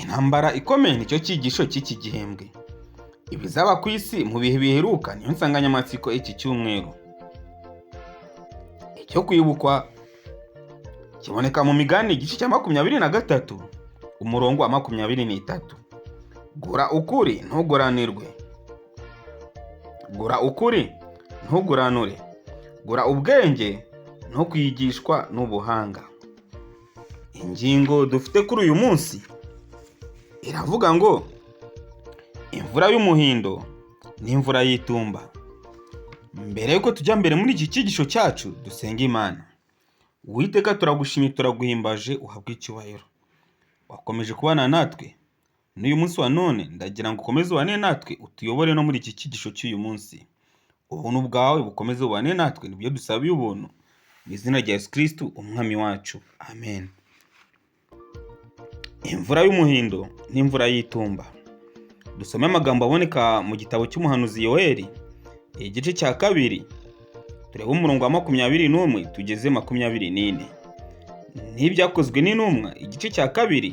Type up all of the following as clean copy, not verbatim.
intambara ikomeye nicyo cyigisho cy'iki gihembwe. Ibizaba ku isi mu bihe biheruka niyo nsanganyamatsiko iki cyumweru. Icyo kwibukwa kiboneka mu Migani igice cya 23 umurongo wa 23. Gura ukuri ntuguranirwe. Gura ukuri ntuguranure. Gura ubwenge ntukwigishwa n'ubuhanga. Ingingo dufite kuri uyu munsi iravuga ngo imvura y'umuhindo n'imvura y'itumba. Mbere yuko tujya mbere muri iki cyigisho cyacu, dusenga Imana. Uwiteka, turagushimye, turaguhimbaje, uhabwe icyubahiro. Wakomeje kubana natwe n'uyu munsi wa none, ndagira ngo ukomeze ubane natwe, utuyobore no muri iki cyigisho cy'uyu munsi. Ubuntu bwawe bukomeze ubane natwe, nibyo dusabiye ubuntu mu izina rya Yesu Kristo umwami wacu, amen. Imvura y'umuhindo n'imvura y'itumba. Dusome amagambo aboneka mu gitabo cy'umuhanuzi Yoeli igice cya 2, turebe umurongo wa 21 tugeze 24. N'ibyakozwe n'intumwa igice cya 2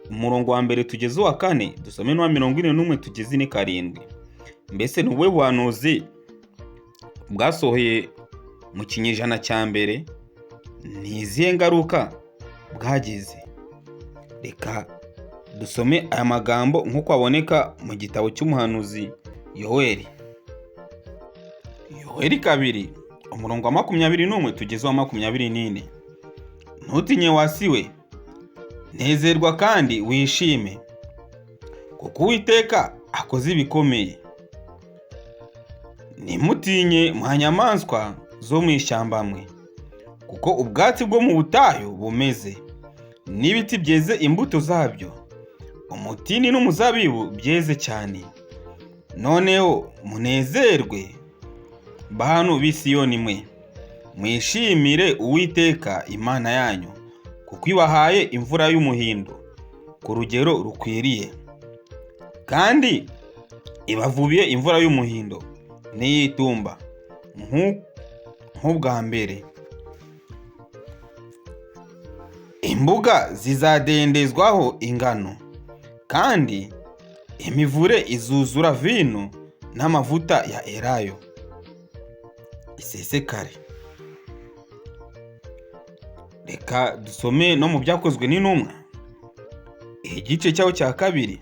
umurongo wa 1 tugeze wa 4, dusome n'uwa 41 tugeze 7. Mbese n'ubwe buhanuzi bwasohoye mu kinyejana cya mbere, ni izihe ngaruka bwagize? Reka dusome aya magambo nk'uko aboneka mu gitabo cy'umuhanuzi Yoeli. Yoeli 2 umurongo wa 21 tugeze wa 24. Ntutinye wasiwe, nezerwa kandi wishime, kuko Uwiteka akoze ibikomeye. Nimutinye mwa nyamaswa zo mu ishyamba mwe, kuko ubwatsi bwo mu butayu bumeze, n'ibiti byeze imbuto zabyo, umutini n'umuzabibu byeze cyane. Noneho munezerwe bantu b'i Siyoni mwe, mwishimire Uwiteka Imana yanyu, kuko ibahaye imvura y'umuhindo ku rugero rukwiriye, kandi ibavubiye imvura y'umuhindo n'iy'itumba nk'ubwa mbere. Imbuga zizadendezwaho ingano, kandi imivure izuzura vino n'amavuta ya elayo isesekare. Reka dusome no mu byakozwe n'intumwa igice cyaho cya 2,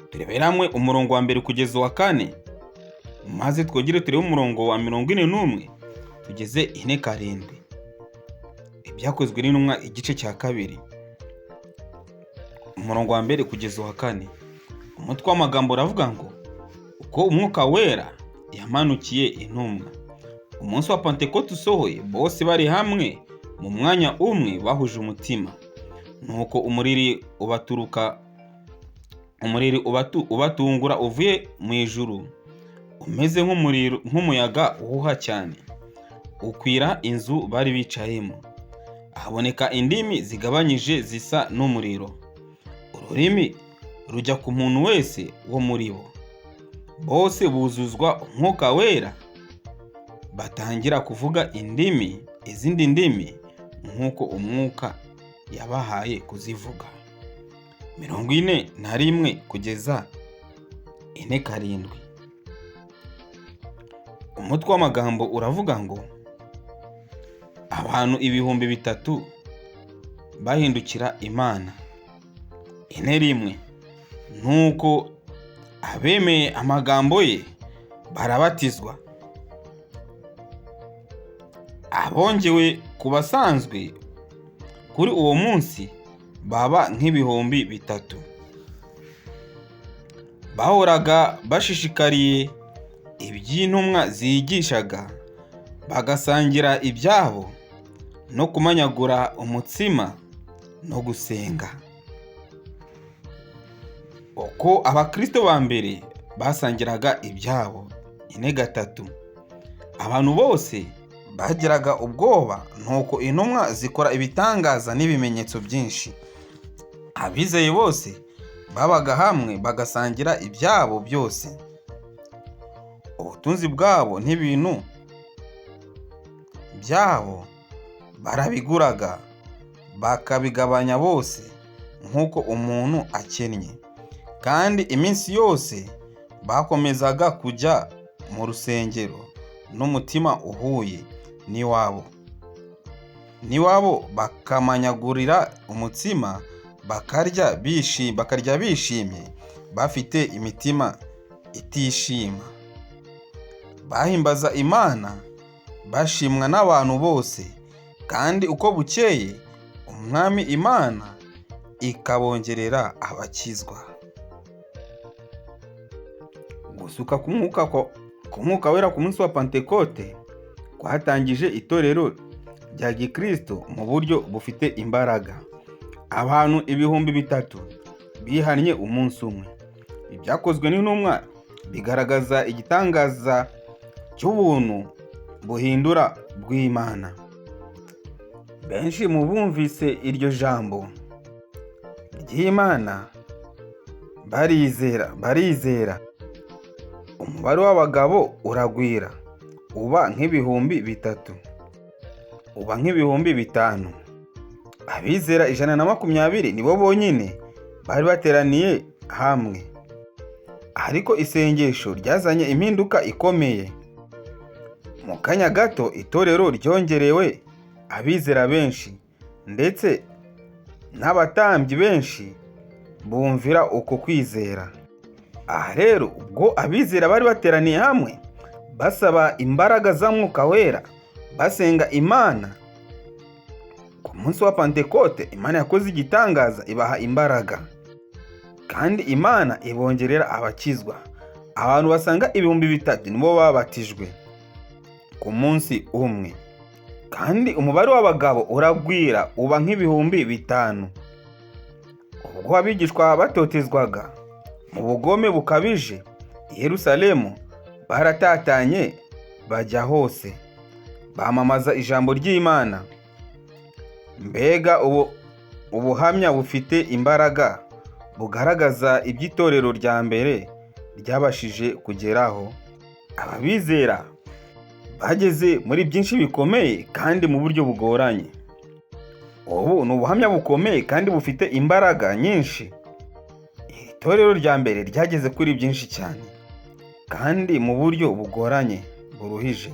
tureberamwe umurongo wa 1 kugeza wa 4, maze twogere turebe umurongo wa 41 tugeze 47. Ibyakozwe n'intumwa igice cya 2 umurongo wa 1 kugeza wa 4. Umutwe w'amagambo uravuga ngo uko umwuka wera yamanukiye intumwa. Umunsi wa Pentekote usohoye, bose bari hamwe mu mwanya umwe bahuje umutima. Nuko umuriri ubatungura uvuye mu ijuru, umeze nk'umuyaga uhuha cyane, ukwira inzu bari bicayemo. Haboneka indimi zigabanyije zisa n'umuriro, ururimi rujya ku muntu wese wo muri bo. Bose buzuzwa umwuka wera, batangira kuvuga izindi ndimi nk'uko umwuka yabahaye kuzivuga. 41 kugeza 47. Umutwe w'amagambo uravuga ngo abantu 3,000 bahindukira Imana. 41. Nuko abemeye amagambo ye barabatizwa. Abongewe ku basanzwe kuri uwo munsi baba nk'ibihumbi 3. Bahoraga bashishikariye iby'intumwa zigishaga, bagasangira ibyabo no kumanyagura umutsima no gusenga. Uko abakristo ba mbere basangiraga ibyabo. 43. Abantu bose bagiraga ubwoba, nuko intumwa zikora ibitangaza n'ibimenyetso byinshi. Abizeye bose babaga hamwe bagasangira ibyabo byose, ubutunzi bwabo n'ibintu byabo barabiguraga bakabigabanya bose nk'uko umuntu akennye. Kandi iminsi yose bakomezaga kujya mu rusengero n'umutima uhuye n'iwabo bakamanyagurira umutsima bakarya bishimye bafite imitima itishima. Bahimbaza Imana bashimwa n'abantu bose, kandi uko bukeye Umwami Imana ikabongerera abakizwa. Gusuka ku Mwuka Wera ku munsi wa Pentekote kwatangije itorero rya Gikristo mu buryo bufite imbaraga. Abantu 3,000 bihannye umunsi umwe. Ibyakozwe n'intumwa bigaragaza igitangaza cy'ubuntu buhindura bw'Imana. Benshi mu bumvise iryo jambo ry'Imana barizera. Umubare w'abagabo uragwira uba nk'ibihumbi 3, uba nk'ibihumbi 5. Abizera 120 nibo bonyine bari bateraniye hamwe. Ariko isengesho ryazanye impinduka ikomeye. Mu kanya gato itorero ryongerewe abizera benshi, ndetse n'abatambyi benshi bumvira uko kwizera. Aha rero ubwo abizera bari bateraniye hamwe basaba imbaraga za Mwuka Wera, basenga Imana, ku munsi wa Pentekote Imana yakoze igitangaza, ibaha imbaraga, kandi Imana ibongerera abakizwa. Abantu basanga 3,000 nibo babatijwe ku munsi umwe, kandi umubare w'abagabo uragwira uba nk'ibihumbi 5. Ubwo abigishwa batotezwaga mu bugome bukabije i Yerusalemu, baratatanye bajya hose bamamaza ijambo ry'Imana. Mbega ubuhamya bufite imbaraga bugaragaza iby'itorero rya mbere ryabashije kugeraho. Ababizera bageze muri byinshi bikomeye kandi mu buryo bugoranye. Ubu ni ubuhamya bukomeye kandi bufite imbaraga nyinshi. Itorero rya mbere ryageze kuri byinshi cyane kandi mu buryo bugoranye buruhije.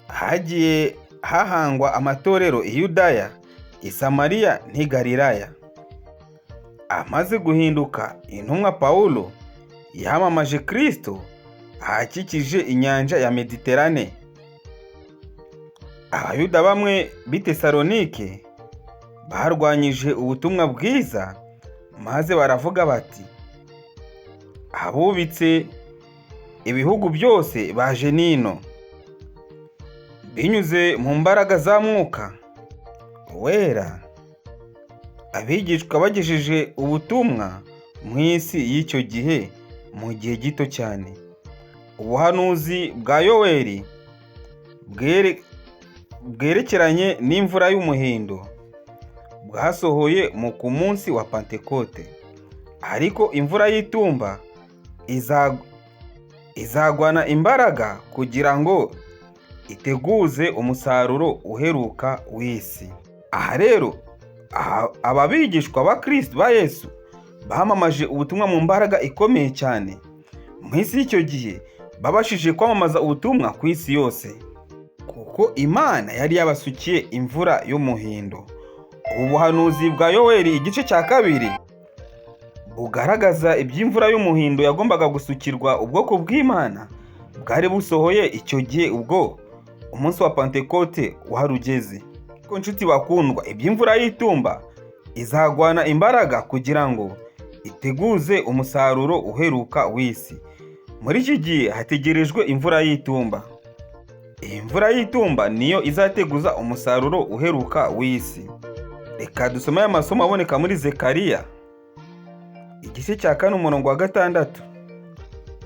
Hagiye hahangwa amatorero i Yudaya, i Samariya n'i Galilaya. Amaze guhinduka, intumwa Pawulo yamamaje Kristo ahakikije inyanja ya Mediterane. Abayuda bamwe b'i Tesalonike barwanyije ubutumwa bwiza, maze baravuga bati, abubitse ibihugu byose baje nino. Binyuze mu mbaraga za Mwuka Wera, abigishwa bagejeje ubutumwa mu isi y'icyo gihe mu gihe gito cyane. Ubuhanuzi bwa Yoweli bwerekeranye n'imvura y'umuhindo bwasohoye ku munsi wa Pentekote. Ariko imvura y'itumba izagwana imbaraga kugira ngo iteguze umusaruro uheruka w'isi. Aha rero ababigishwa ba Kristo ba Yesu bamamaje ubutumwa mu mbaraga ikomeye cyane. Mu isi y'icyo gihe babashije kwamamaza ubutumwa ku isi yose, kuko Imana yari yabasukiye imvura y'umuhindo. Ubuhanuzi bwa Yoweli igice cya 2 bugaragaza iby'imvura y'umuhindo yagombaga gusukirwa ubwoko bw'Imana bwari busohoye icyo gihe, ubwo umunsi wa Pentekote warugeze. Ko nshuti bakundwa, iby'imvura y'itumba izagwana imbaraga kugira ngo iteguze umusaruro uheruka w'isi. Muri iki gihe hategerejwe imvura y'itumba. Iyi mvura y'itumba niyo izateguza umusaruro uheruka w'isi. Reka dusome aya masomo aboneka muri Zekariya igice cya 4 umurongo wa 6,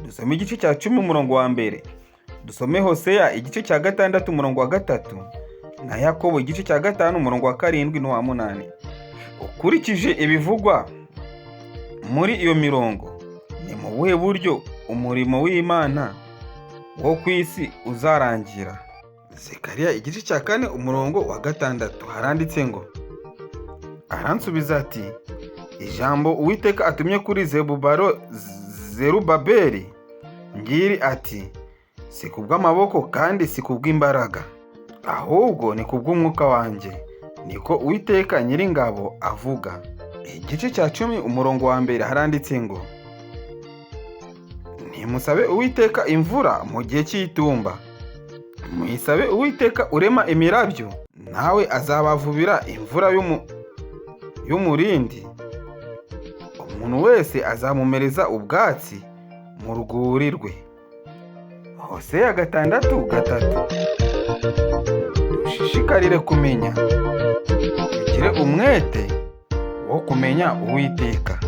dusome igice cya 10 umurongo wa 1, dusome Hoseya igice cya 6 umurongo wa 3, na Yakobo igice cya 5 umurongo wa 7 n'uwa 8. Ukurikije ibivugwa muri iyo mirongo, ni mu buhe buryo umurimo w'Imana wo ku isi uzarangira? Zekariya igice cya 4 umurongo wa 6 haranditse ngo, aransubiza ati, ijambo Uwiteka atumye kuri Zerubabeli ngiri ati, si kubw'amaboko kandi si kubw'imbaraga, ahubwo ni kubw'umwuka wanjye, niko Uwiteka Nyiringabo avuga. Igice cya 10 umurongo wa mbere haranditse ngo, nimusabe Uwiteka imvura mu gihe cy'itumba, muyisabe Uwiteka urema imirabyo, nawe azabavubira imvura y'umurindi, umuntu wese azamumereza ubwatsi mu rwuri rwe. Hoseya 6:3. Dushishikarire kumenya, tugire umwete wo kumenya Uwiteka.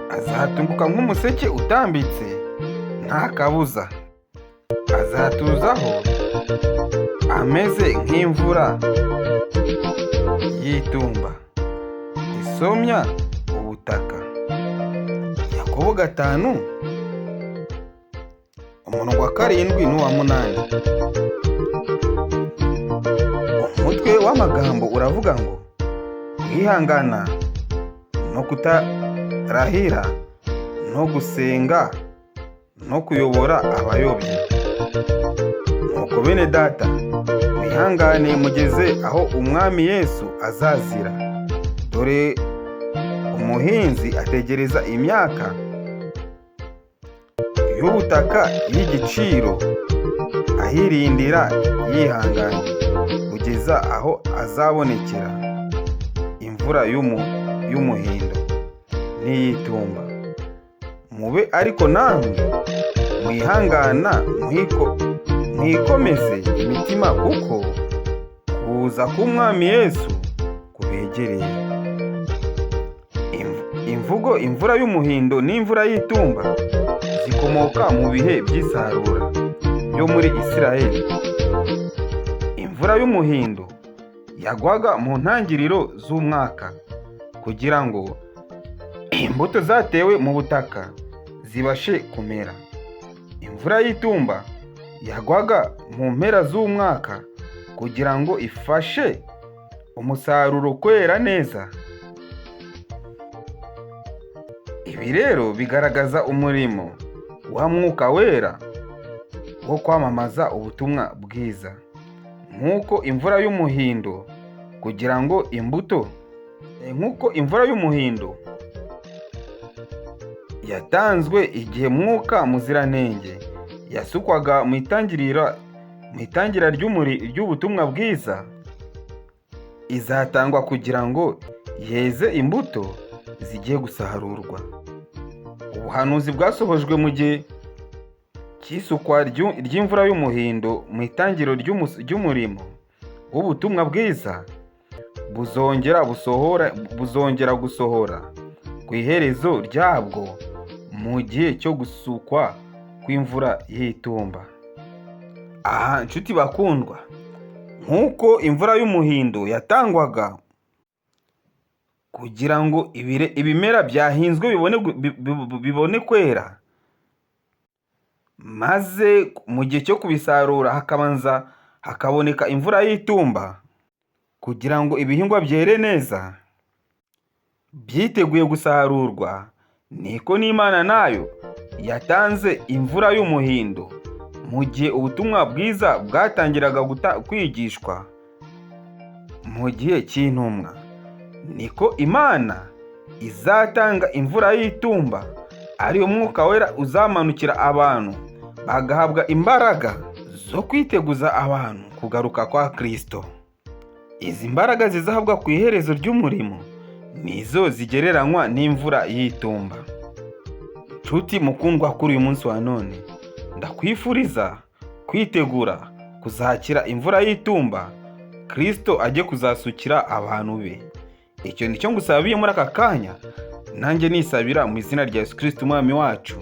Azatunguka nk'umuseke utambitse nta kabuza, azatuzaho ameze nk'imvura y'itumba isomya ubutaka. Yakobo 5 umurongo wa 7 n'uwa 8. Umutwe w'amagambo uravuga ngo, kwihangana no kutarahira no gusenga no kuyobora abayobye. Nuko bene data, mwihangane mugeze aho umwami Yesu azazira. Dore umuhinzi ategereza imyaka y'ubutaka y'igiciro, ahirindira yihanganye kugeza aho azabonekera imvura y'umuhindo n'iy'itumba. Mube ariko namwe mwihangana, mwikomeze imitima, kuko kuza k'umwami Yesu kubegereye. Imvugo imvura y'umuhindo n'imvura y'itumba zikomoka mu bihe by'isarura byo muri Isiraheli. Imvura y'umuhindo yagwaga mu ntangiriro z'umwaka kugira ngo imbuto zatewe mu butaka zibashe kumera. Imvura y'itumba yagwaga mu mpera z'umwaka kugira ngo ifashe umusaruro kwera neza. Ibi rero bigaragaza umurimo wa Mwuka Wera wo kwamamaza ubutumwa bwiza. Nk'uko imvura y'umuhindo kugira ngo nk'uko imvura y'umuhindo yatanzwe igihe Mwuka Muziranenge yasukwaga mu itangira ry'ubutumwa bwiza, izatangwa kugira ngo yeze imbuto zigiye gusarurwa. Ubuhanuzi bwasohojwe mu gihe cy'isukwa ry'imvura y'umuhindo mu itangiro ry'umurimo w'ubutumwa bwiza buzongera gusohora ku iherezo ryabwo mu gihe cyo gusukwa kw'imvura y'itumba. Aha nshuti bakundwa, nk'uko imvura y'umuhindo yatangwaga kugira ngo ibimera byahinzwe bibone kwera, maze mu gihe cyo kubisarura hakaboneka imvura y'itumba kugira ngo ibihingwa byere neza byiteguye gusarurwa, niko n'Imana nayo yatanze imvura y'umuhindo mu gihe ubutumwa bwiza bwatangiraga kwigishwa mu gihe cy'intumwa. Niko Imana izatanga imvura y'itumba, ari Umwuka Wera uzamanukira abantu, bagahabwa imbaraga zo kwiteguza abantu kugaruka kwa Kristo. Izi mbaraga zizahabwa ku iherezo ry'umurimo nizo zigereranywa n'imvura y'itumba. Nshuti mukundwa, kuri uyu munsi wa none ndakwifuriza kwitegura kuzakira imvura y'itumba Kristo ajye kuzasukira abantu be. Icyo nicyo ngusabiye muri aka kanya, nanjye nisabira mu izina rya Yesu Kristo umwami wacu.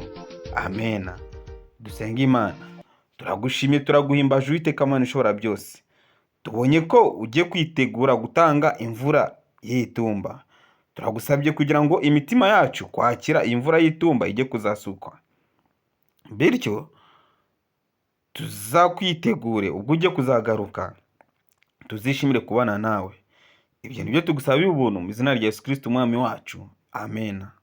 Amena. Dusenge Imana. Turagushimye, turaguhimbaje Uwiteka Mana ishobora byose. Tubonye ko ugiye kwitegura gutanga imvura y'itumba. Turagusabye kugira ngo imitima yacu kwakira imvura y'itumba ijye kuzasukwa, bityo tuzakwitegure ubwo ujye kuzagaruka, tuzishimire kubana nawe. Ibyo nibyo tugusabiye ubuntu mu izina rya Yesu Kristo umwami wacu. amena.